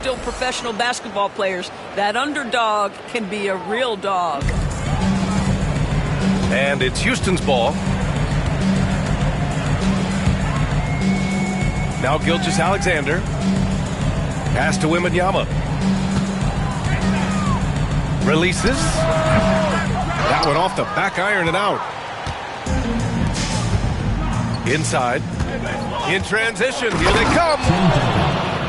Still professional basketball players. That underdog can be a real dog. And it's Houston's ball. Now Gilgeous-Alexander. Pass to Wembanyama. Releases. That one off the back iron and out. Inside. In transition. Here they come.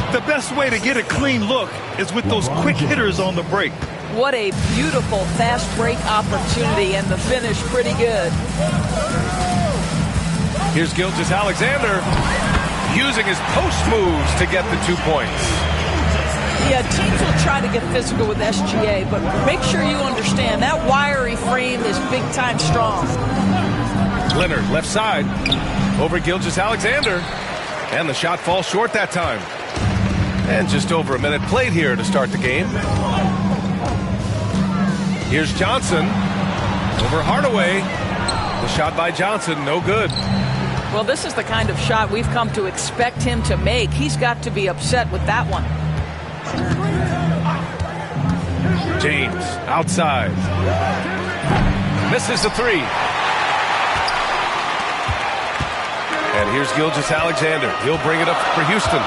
The best way to get a clean look is with those quick hitters on the break. What a beautiful fast break opportunity, and the finish pretty good. Here's Gilgeous-Alexander using his post moves to get the 2 points. Yeah, teams will try to get physical with SGA, but make sure you understand that wiry frame is big-time strong. Leonard, left side, over Gilgeous-Alexander, and the shot falls short that time. And just over a minute played here to start the game. Here's Johnson, over Hardaway. The shot by Johnson, no good. Well, this is the kind of shot we've come to expect him to make. He's got to be upset with that one. James, outside. Misses the 3. And here's Gilgeous-Alexander. He'll bring it up for Houston.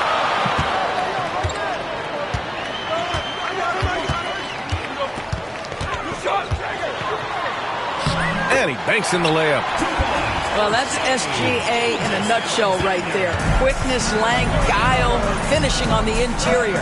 And he banks in the layup. Well, that's SGA in a nutshell right there. Quickness, length, guile, finishing on the interior.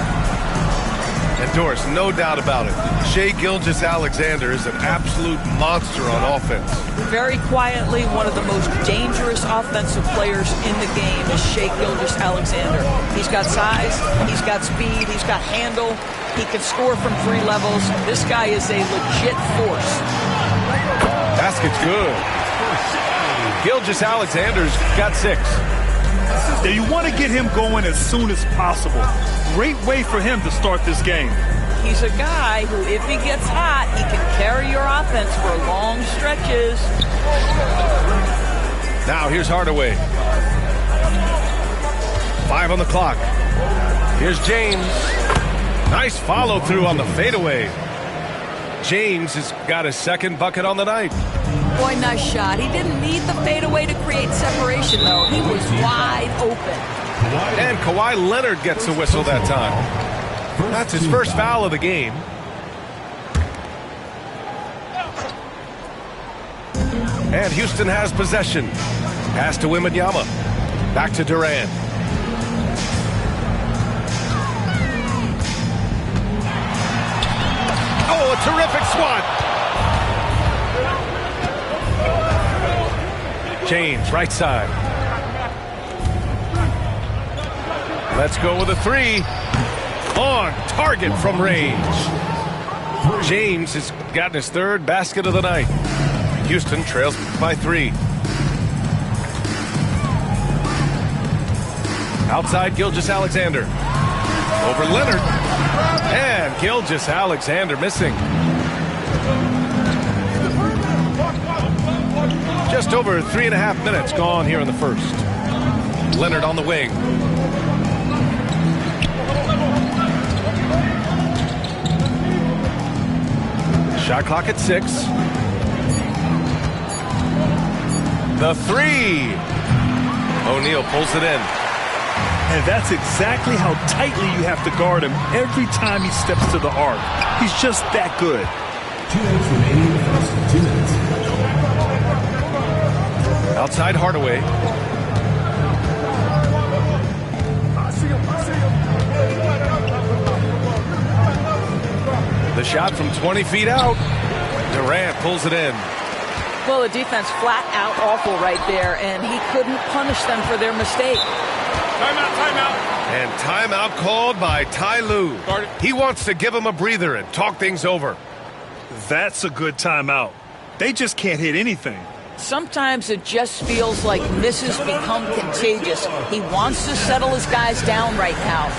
And Doris, no doubt about it, Shai Gilgeous-Alexander is an absolute monster on offense. Very quietly, one of the most dangerous offensive players in the game is Shai Gilgeous-Alexander. He's got size, he's got speed, he's got handle, he can score from 3 levels. This guy is a legit force. Basket's good. Gilgeous-Alexander's got 6. Now you want to get him going as soon as possible. Great way for him to start this game. He's a guy who, if he gets hot, he can carry your offense for long stretches. Now here's Hardaway. 5 on the clock. Here's James. Nice follow through on the fadeaway. James has got his 2nd bucket on the night. Boy, nice shot. He didn't need the fadeaway to create separation, though. He was wide open. And Kawhi Leonard gets a whistle that time. That's his first foul of the game. And Houston has possession. Pass to Wembanyama. Back to Durant. Oh, a terrific swat. James, right side. Let's go with a 3. On target from range. James has gotten his 3rd basket of the night. Houston trails by 3. Outside Gilgeous-Alexander. Over Leonard. And Gilgeous-Alexander missing. Just over 3.5 minutes gone here in the first. Leonard on the wing. Shot clock at 6. The 3. O'Neal pulls it in. And that's exactly how tightly you have to guard him every time he steps to the arc. He's just that good. 2 minutes remaining in the first. 2 minutes. Outside Hardaway. The shot from 20 feet out. Durant pulls it in. Well, the defense flat out awful right there, and he couldn't punish them for their mistake. Timeout, timeout. And timeout called by Ty Lue. He wants to give him a breather and talk things over. That's a good timeout. They just can't hit anything. Sometimes it just feels like misses become contagious. He wants to settle his guys down right now.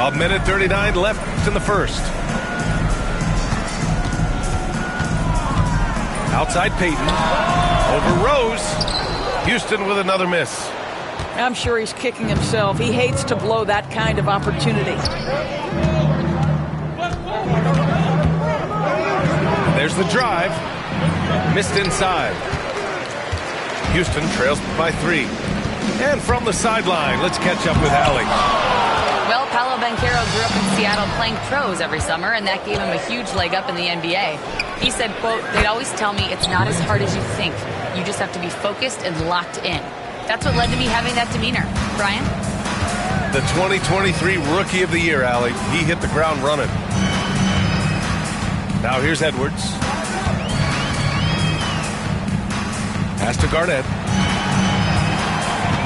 A minute 39 left in the first. Outside Peyton. Over Rose. Houston with another miss. I'm sure he's kicking himself. He hates to blow that kind of opportunity. There's the drive. Missed inside. Houston trails by 3. And from the sideline, let's catch up with Allie. Well, Paolo Banchero grew up in Seattle playing pros every summer, and that gave him a huge leg up in the NBA. He said, quote, "They'd always tell me it's not as hard as you think. You just have to be focused and locked in." That's what led to me having that demeanor. Brian? The 2023 Rookie of the Year, Allie. He hit the ground running. Now here's Edwards. Pass to Garnett.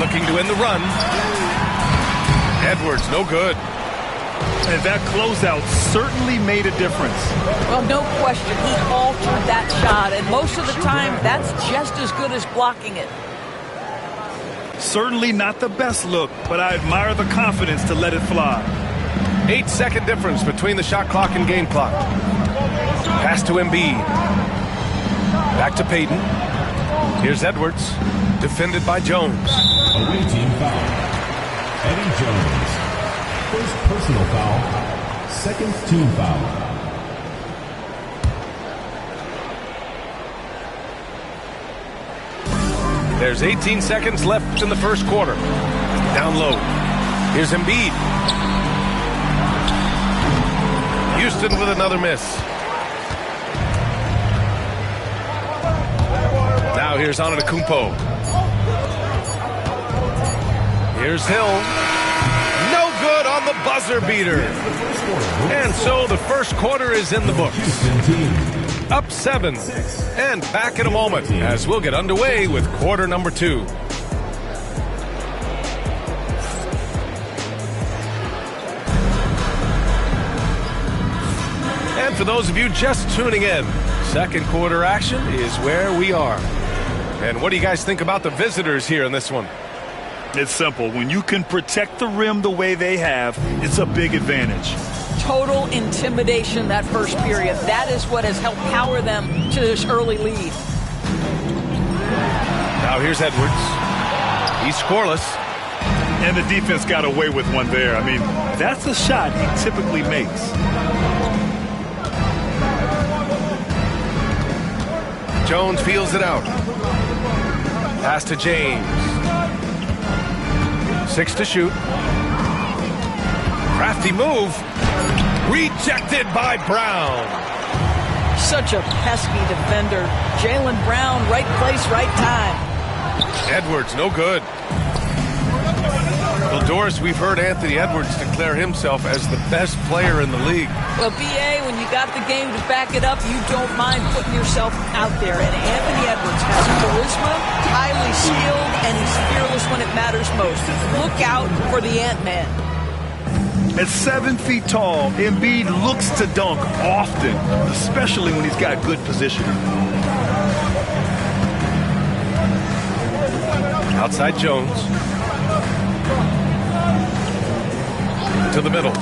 Looking to end the run. Edwards, no good. And that closeout certainly made a difference. Well, no question. He altered that shot, and most of the time, that's just as good as blocking it. Certainly not the best look, but I admire the confidence to let it fly. 8-second difference between the shot clock and game clock. Pass to Embiid. Back to Peyton. Here's Edwards. Defended by Jones. Away team foul. Eddie Jones. First personal foul. Second team foul. There's 18 seconds left in the first quarter. Down low. Here's Embiid. Houston with another miss. Now here's Antetokounmpo. Here's Hill. No good on the buzzer beater. And so the first quarter is in the books. Up 7. And back in a moment as we'll get underway with quarter number 2. And for those of you just tuning in, second quarter action is where we are. And what do you guys think about the visitors here in this one? It's simple. When you can protect the rim the way they have, it's a big advantage. Total intimidation that first period. That is what has helped power them to this early lead. Now here's Edwards. He's scoreless. And the defense got away with one there. I mean, that's a shot he typically makes. Jones feels it out. Pass to James. 6 to shoot. Crafty move. Rejected by Brown. Such a pesky defender. Jaylen Brown, right place, right time. Edwards, no good. Well, Doris, we've heard Anthony Edwards declare himself as the best player in the league. Well, B.A., when you got the game to back it up, you don't mind putting yourself out there. And Anthony Edwards has charisma, highly skilled, and he's fearless when it matters most. Look out for the Ant-Man. At 7 feet tall, Embiid looks to dunk often, especially when he's got good positioning. Outside Jones. To the middle.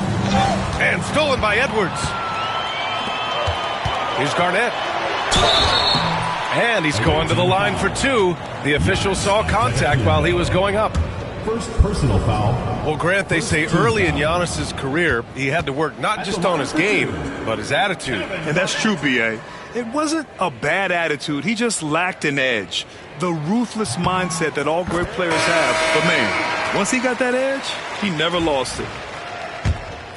And stolen by Edwards. Here's Garnett. And he's going to the line for 2. The official saw contact while he was going up. First personal foul. Well, Grant, they say early in Giannis's career, he had to work not just on his game, but his attitude. And that's true, B.A. It wasn't a bad attitude. He just lacked an edge. The ruthless mindset that all great players have. But, man, once he got that edge, he never lost it.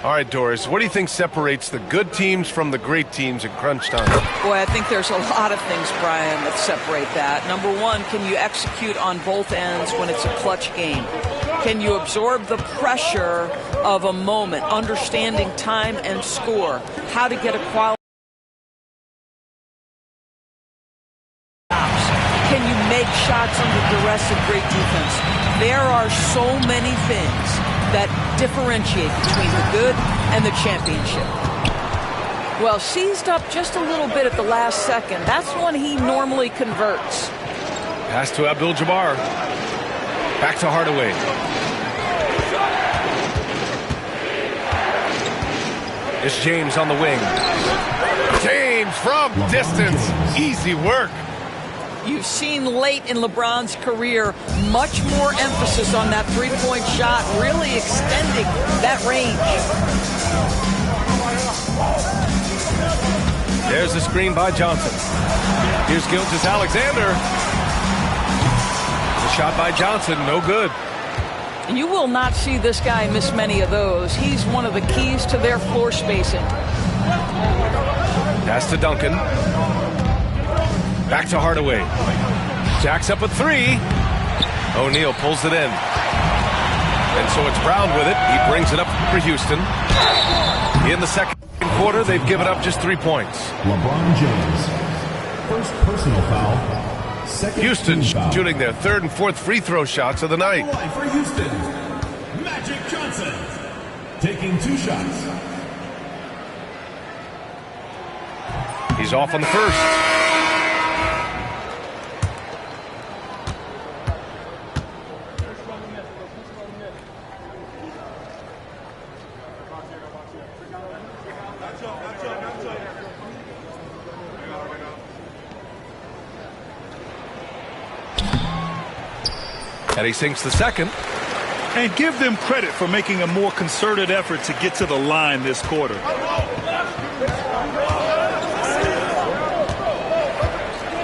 All right, Doris, what do you think separates the good teams from the great teams in crunch time? Boy, I think there's a lot of things, Brian, that separate that. Number one, can you execute on both ends when it's a clutch game? Can you absorb the pressure of a moment, understanding time and score, how to get a quality? Can you make shots under duress of great defense? There are so many things that differentiate between the good and the championship. Well, seized up just a little bit at the last second. That's when he normally converts. Pass to Abdul-Jabbar. Back to Hardaway. It's James on the wing. James from distance. Easy work. You've seen late in LeBron's career much more emphasis on that three-point shot, really extending that range. There's the screen by Johnson. Here's Gilgeous-Alexander. The shot by Johnson, no good. You will not see this guy miss many of those. He's one of the keys to their floor spacing. Pass to Duncan. Back to Hardaway. Jacks up a three. O'Neal pulls it in. And so it's Brown with it. He brings it up for Houston. In the second quarter, they've given up just 3 points. LeBron James. First personal foul. Second Houston foul. shooting their third and fourth free throw shots of the night. For Houston, Magic Johnson taking 2 shots. He's off on the first. And he sinks the second. And give them credit for making a more concerted effort to get to the line this quarter.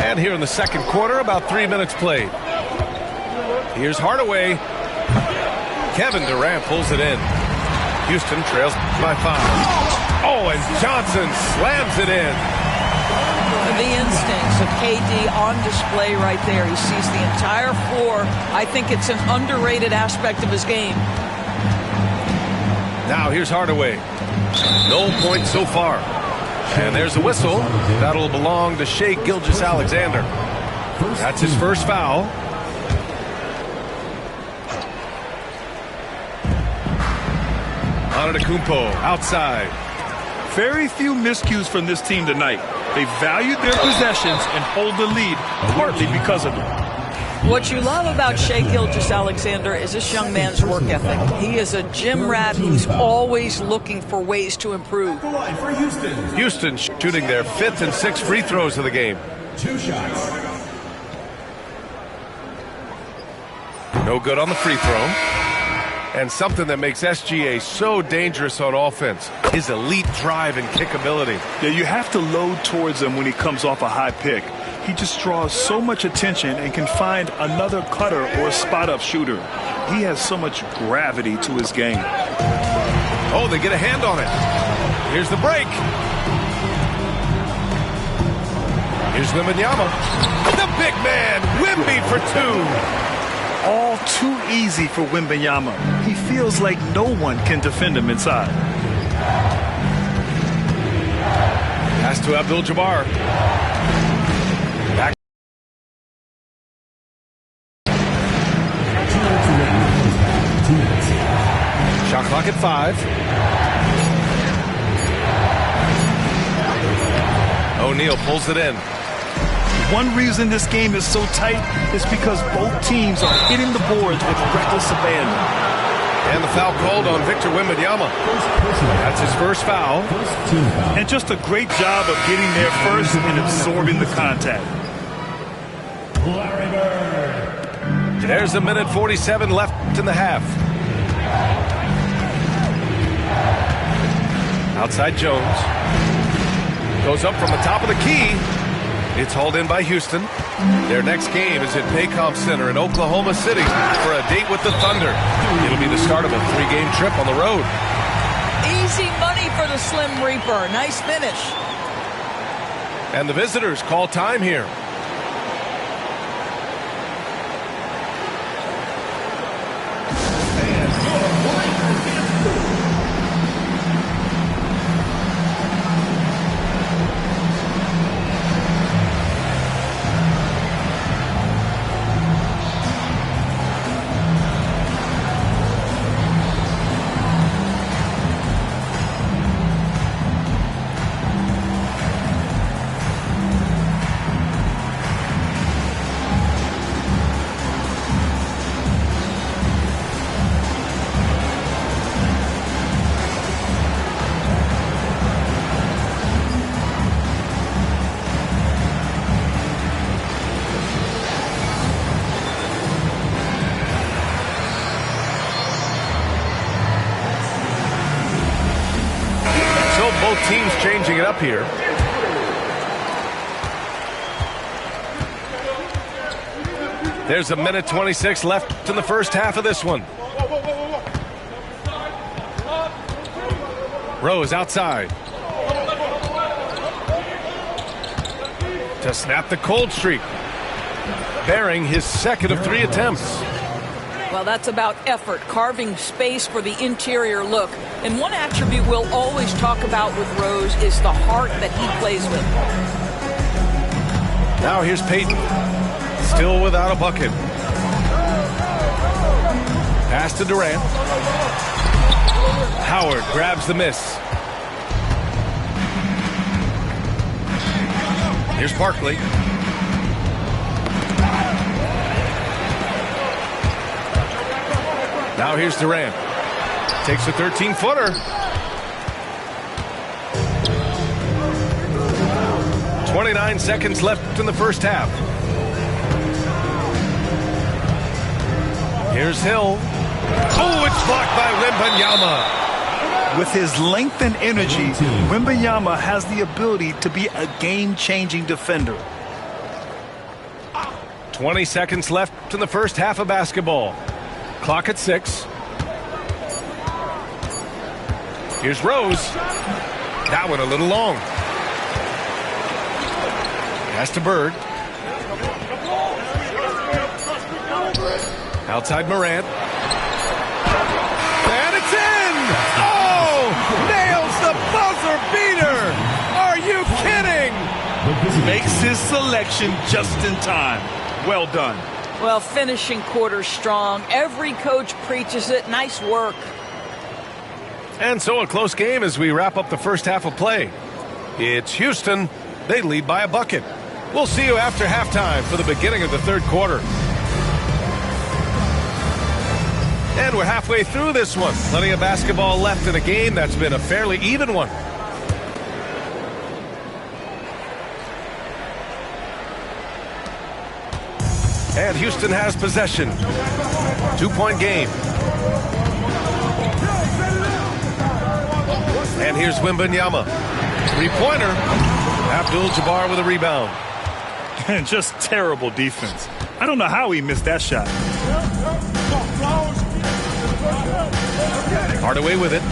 And here in the second quarter, about 3 minutes played. Here's Hardaway. Kevin Durant pulls it in. Houston trails by 5. Oh, and Johnson slams it in. The instincts of KD on display right there. He sees the entire floor. I think it's an underrated aspect of his game. Now here's Hardaway. No points so far. And there's a whistle. That'll belong to Shai Gilgeous-Alexander. That's his first foul. Antetokounmpo outside. Very few miscues from this team tonight. They valued their possessions and hold the lead partly because of it. What you love about Shai Gilgeous-Alexander is this young man's work ethic. He is a gym rat. He's always looking for ways to improve. For Houston, Houston shooting their 5th and 6th free throws of the game. 2 shots. No good on the free throw. And something that makes SGA so dangerous on offense, his elite drive and kickability. Yeah, you have to load towards him when he comes off a high pick. He just draws so much attention and can find another cutter or a spot-up shooter. He has so much gravity to his game. Oh, they get a hand on it. Here's the break. Here's Wembanyama. The big man, Wemby for 2. All too easy for Wembanyama. He feels like no one can defend him inside. Pass to Abdul-Jabbar. Back. Shot clock at 5. O'Neal pulls it in. One reason this game is so tight is because both teams are hitting the boards with reckless abandon. And the foul called on Victor Wembanyama. That's his first foul. And just a great job of getting there first and absorbing the contact. There's a minute 47 left in the half. Outside Jones. Goes up from the top of the key. It's hauled in by Houston. Their next game is at Paycom Center in Oklahoma City for a date with the Thunder. It'll be the start of a 3-game trip on the road. Easy money for the Slim Reaper. Nice finish. And the visitors call time here. changing it up here. There's a minute 26 left in the first half of this one. Rose outside. To snap the cold streak. Bearing his second of 3 attempts. Well, that's about effort, carving space for the interior look. And one attribute we'll always talk about with Rose is the heart that he plays with. Now here's Peyton. Still without a bucket. Pass to Durant. Howard grabs the miss. Here's Barkley. Now here's Durant. Takes a 13-footer. 29 seconds left in the first half. Here's Hill. Oh, it's blocked by Wembanyama. With his length and energy, Wembanyama has the ability to be a game-changing defender. 20 seconds left in the first half of basketball. Clock at 6. Here's Rose. That one a little long. Pass to Bird. Outside Morant. And it's in! Oh! Nails the buzzer beater! Are you kidding? Makes his selection just in time. Well done. Well, finishing quarters strong. Every coach preaches it. Nice work. And so a close game as we wrap up the first half of play. It's Houston. They lead by a bucket. We'll see you after halftime for the beginning of the third quarter. And we're halfway through this one. Plenty of basketball left in a game that's been a fairly even one. And Houston has possession. 2-point game. And here's Wembanyama. 3-pointer. Abdul-Jabbar with a rebound. And just terrible defense. I don't know how he missed that shot. Hardaway with it.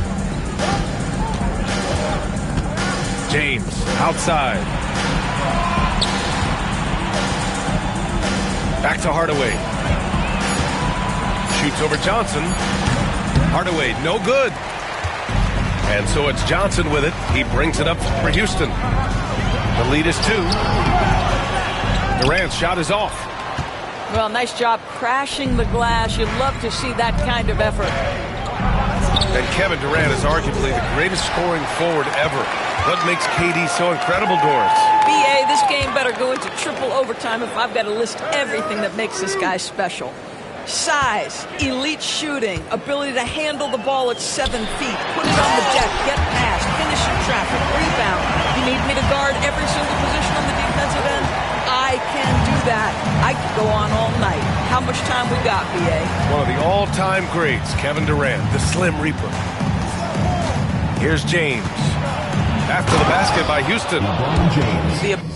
James outside. Back to Hardaway. Shoots over Johnson. Hardaway, no good. And so it's Johnson with it. He brings it up for Houston. The lead is 2. Durant's shot is off. Well, nice job crashing the glass. You'd love to see that kind of effort. And Kevin Durant is arguably the greatest scoring forward ever. What makes KD so incredible, Doris? BA, this game better go into triple overtime if I've got to list everything that makes this guy special. Size, elite shooting, ability to handle the ball at 7 feet, put it on the deck, get past, finish in traffic, rebound. You need me to guard every single position on the defensive end? I can do that. I could go on all night. How much time we got, BA? One of the all-time greats, Kevin Durant, the Slim Reaper. Here's James. After the basket by Houston. LeBron James.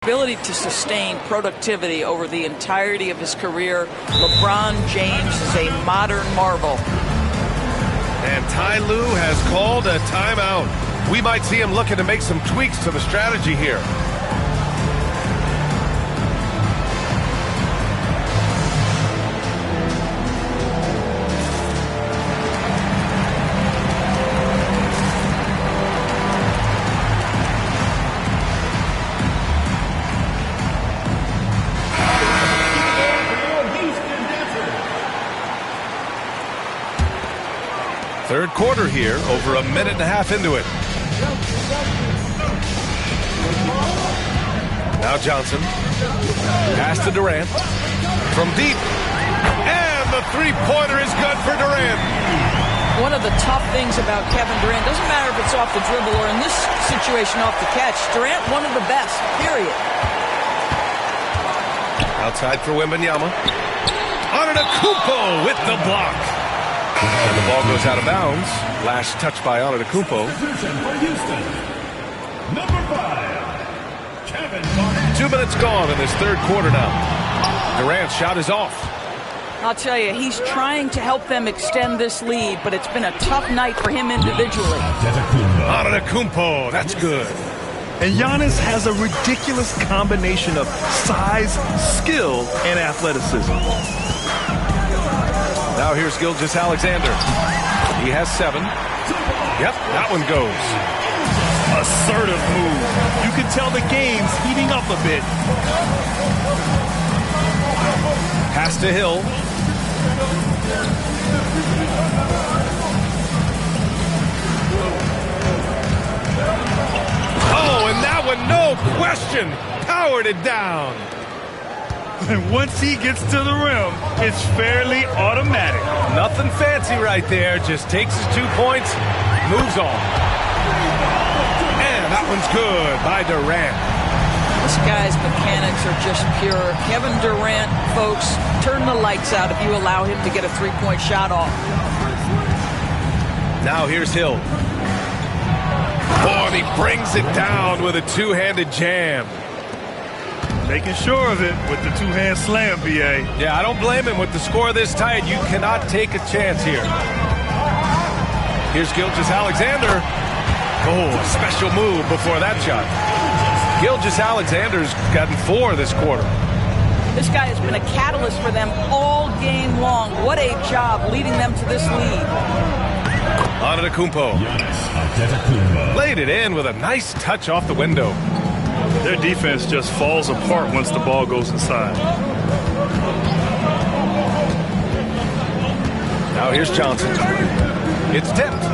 ability to sustain productivity over the entirety of his career, LeBron James is a modern marvel. And Ty Lue has called a timeout. We might see him looking to make some tweaks to the strategy here. Third quarter here, over a minute and a half into it. Now Johnson. Pass to Durant. From deep. And the three-pointer is good for Durant. One of the tough things about Kevin Durant, doesn't matter if it's off the dribble or in this situation off the catch, Durant, one of the best, period. Outside for Wembanyama. Antetokounmpo with the block. And the ball goes out of bounds. Last touch by Antetokounmpo. Number 5, Kevin Durant. 2 minutes gone in this third quarter now. Durant's shot is off. I'll tell you, he's trying to help them extend this lead, but it's been a tough night for him individually. Antetokounmpo, that's good. And Giannis has a ridiculous combination of size, skill, and athleticism. Now here's Gilgeous-Alexander. He has 7. Yep, that one goes. Assertive move. You can tell the game's heating up a bit. Pass to Hill. Oh, and that one, no question, powered it down. And once he gets to the rim, it's fairly automatic. Nothing fancy right there. Just takes his 2 points, moves on. And that one's good by Durant. This guy's mechanics are just pure. Kevin Durant, folks, turn the lights out if you allow him to get a three-point shot off. Now here's Hill. Oh, and he brings it down with a two-handed jam. Making sure of it with the two-hand slam, B.A. Yeah, I don't blame him. With the score this tight, you cannot take a chance here. Here's Gilgeous-Alexander. Oh, a special move before that shot. Gilgeous-Alexander's gotten 4 this quarter. This guy has been a catalyst for them all game long. What a job leading them to this lead. Antetokounmpo. Laid it in with a nice touch off the window. Their defense just falls apart once the ball goes inside. Now here's Johnson. It's tipped.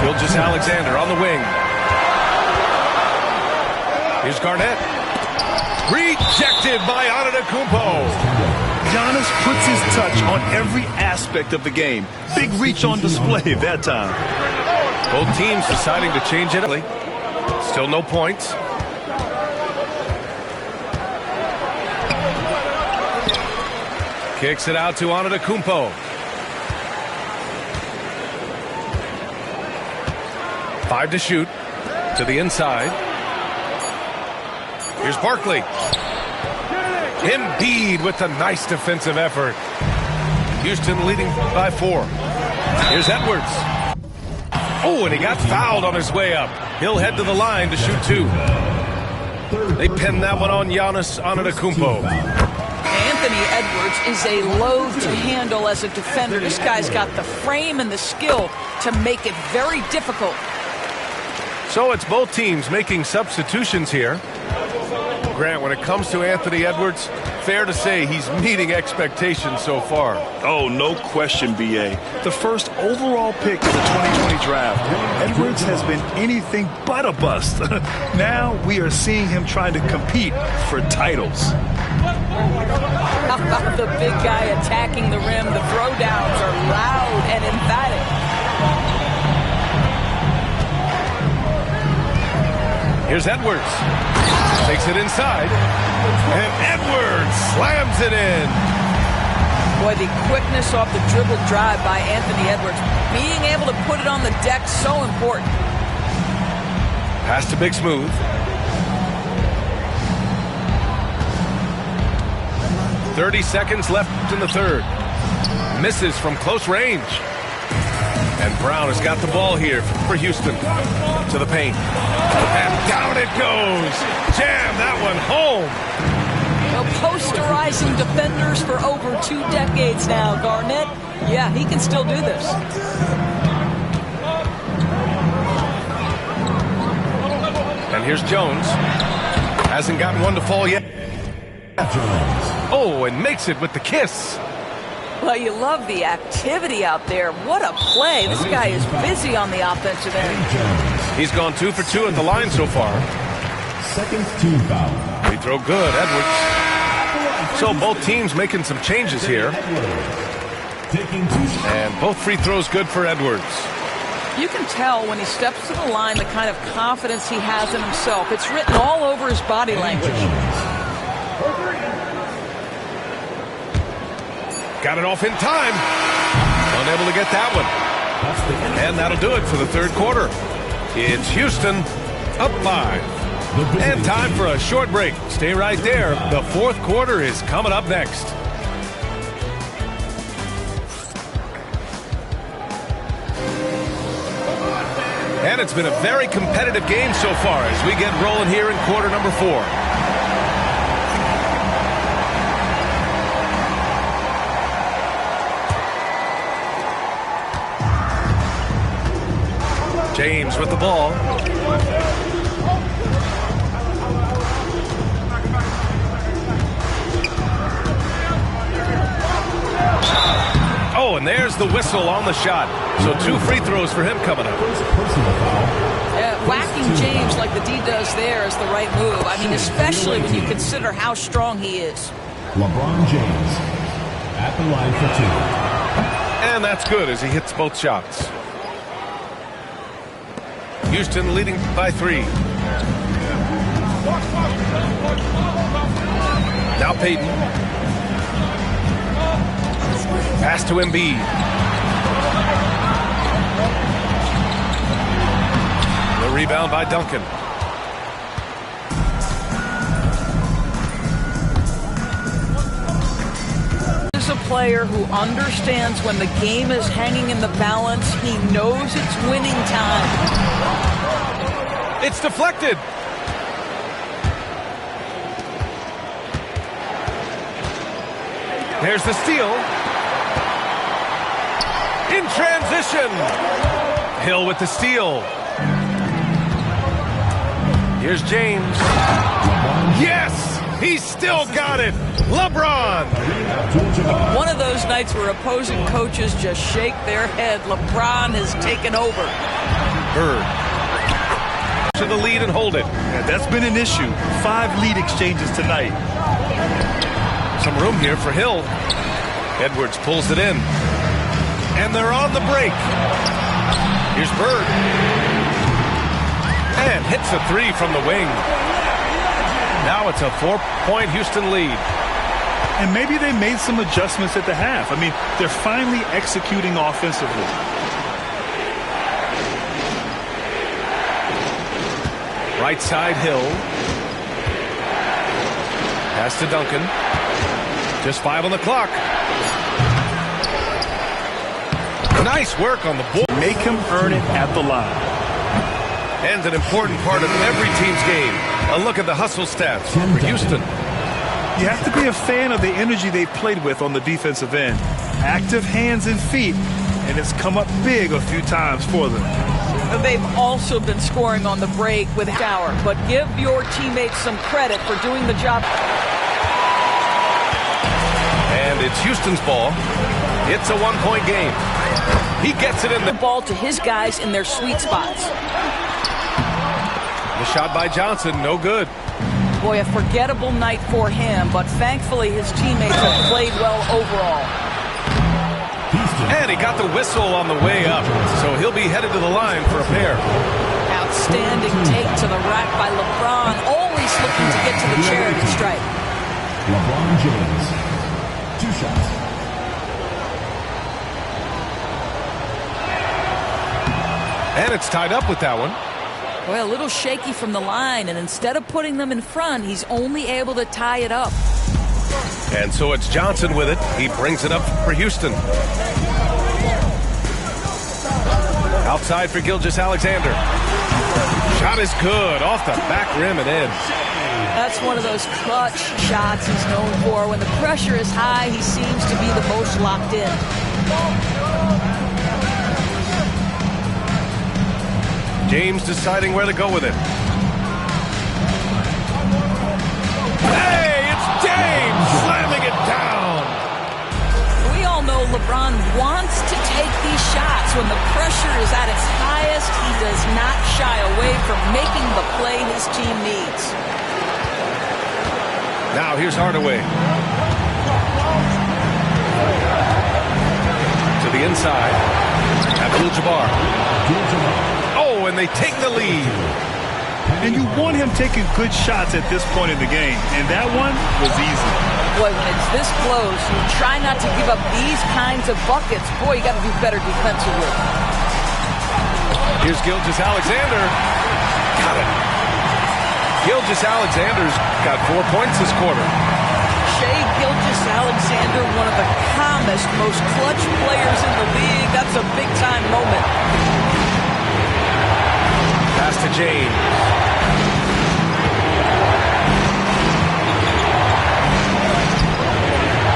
Gilgeous-Alexander on the wing. Here's Garnett. Rejected by Antetokounmpo. Giannis puts his touch on every aspect of the game. Big reach on display that time. Both teams deciding to change it. Still no points. Kicks it out to Antetokounmpo. 5 to shoot. To the inside. Here's Barkley. Embiid with a nice defensive effort. Houston leading by 4. Here's Edwards. Oh, and he got fouled on his way up. He'll head to the line to shoot 2. They pin that one on Giannis Antetokounmpo. Anthony Edwards is a load to handle as a defender. This guy's got the frame and the skill to make it very difficult. So it's both teams making substitutions here. Grant, when it comes to Anthony Edwards, fair to say he's meeting expectations so far. Oh, no question, B.A. The first overall pick of the 2020 draft. Edwards has been anything but a bust. Now we are seeing him trying to compete for titles. The big guy attacking the rim. The throwdowns are loud and emphatic. Here's Edwards. Takes it inside. And Edwards slams it in. Boy, the quickness off the dribble drive by Anthony Edwards. Being able to put it on the deck, so important. Pass to Big Smooth. 30 seconds left in the third. Misses from close range. And Brown has got the ball here for Houston. To the paint. And down it goes. Jam that one home. Well, posterizing defenders for over 2 decades now. Garnett, yeah, he can still do this. And here's Jones. Hasn't gotten one to fall yet. Oh, and makes it with the kiss. Well, you love the activity out there. What a play. This guy is busy on the offensive end. He's gone 2 for 2 at the line so far. Second team foul. Free throw good, Edwards. So both teams making some changes here. And both free throws good for Edwards. You can tell when he steps to the line the kind of confidence he has in himself. It's written all over his body language. Got it off in time. Unable to get that one. And that'll do it for the third quarter. It's Houston up 5. And time for a short break. Stay right there. The fourth quarter is coming up next. And it's been a very competitive game so far as we get rolling here in quarter number 4. James with the ball. Oh, and there's the whistle on the shot. So 2 free throws for him coming up. Whacking James like the D does there is the right move. I mean, especially when you consider how strong he is. LeBron James at the line for 2. And that's good as he hits both shots. Houston leading by 3. Now Payton. Pass to Embiid. The rebound by Duncan. This is a player who understands when the game is hanging in the balance. He knows it's winning time. It's deflected. There's the steal. In transition. Hill with the steal. Here's James. Yes! He's still got it. LeBron. One of those nights where opposing coaches just shake their head. LeBron has taken over. Bird. To the lead and hold it. Yeah, that's been an issue. 5 lead exchanges tonight. Some room here for Hill. Edwards pulls it in. And they're on the break. Here's Bird. And hits a 3 from the wing. Now it's a 4-point Houston lead. And maybe they made some adjustments at the half. I mean, they're finally executing offensively. Right side Hill. Pass to Duncan. Just 5 on the clock. Nice work on the ball. Make him earn it at the line. And an important part of every team's game. A look at the hustle stats for Houston. You have to be a fan of the energy they played with on the defensive end. Active hands and feet, and it's come up big a few times for them. They've also been scoring on the break with power, but give your teammates some credit for doing the job. And it's Houston's ball. It's a 1-point game. He gets it in the ball to his guys in their sweet spots. The shot by Johnson, no good. Boy, a forgettable night for him, but thankfully his teammates have played well overall. And he got the whistle on the way up, so he'll be headed to the line for a pair. Outstanding take to the rack by LeBron, always looking to get to the charity stripe. LeBron James, 2 shots. And it's tied up with that one. Well, a little shaky from the line, and instead of putting them in front, he's only able to tie it up. And so it's Johnson with it. He brings it up for Houston. Outside for Gilgeous-Alexander. Shot is good. Off the back rim and in. That's one of those clutch shots he's known for. When the pressure is high, he seems to be the most locked in. James deciding where to go with it. Hey, it's James slamming it down. We all know LeBron wants to take these shots. When the pressure is at its highest, he does not shy away from making the play his team needs. Now here's Hardaway. To the inside. Abdul-Jabbar. Oh, and they take the lead. And you want him taking good shots at this point in the game. And that one was easy. Boy, when it's this close, you try not to give up these kinds of buckets. Boy, you got to do better defensively. Here's Gilgeous-Alexander. Got it. Gilgeous-Alexander's got 4 points this quarter. Shai Gilgeous-Alexander, one of the calmest, most clutch players in the league. That's a big-time moment. Pass to James.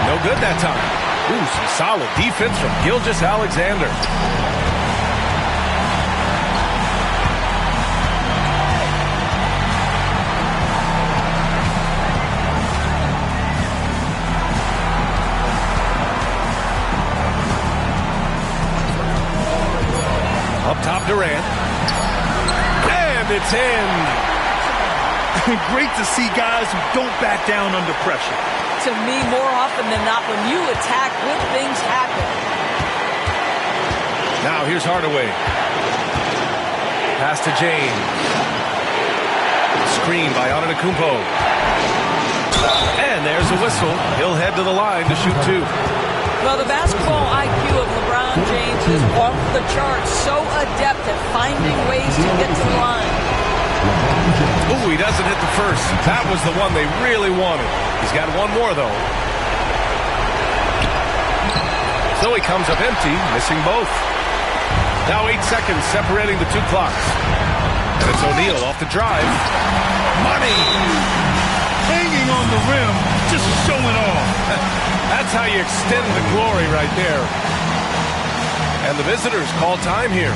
No good that time. Ooh, some solid defense from Gilgeous-Alexander. Up top, Durant. And it's in. Great to see guys who don't back down under pressure. To me, more often than not, when you attack, good things happen. Now here's Hardaway. Pass to James. Screen by Antetokounmpo. And there's a whistle. He'll head to the line to shoot 2. Well, the basketball IQ of LeBron James is off the charts. So adept at finding ways to get to the line. Ooh, he doesn't hit the first. That was the one they really wanted. He's got one more, though. So he comes up empty, missing both. Now 8 seconds separating the 2 clocks. And it's O'Neal off the drive. Money! Hanging on the rim, just showing off. That's how you extend the glory right there. And the visitors call time here.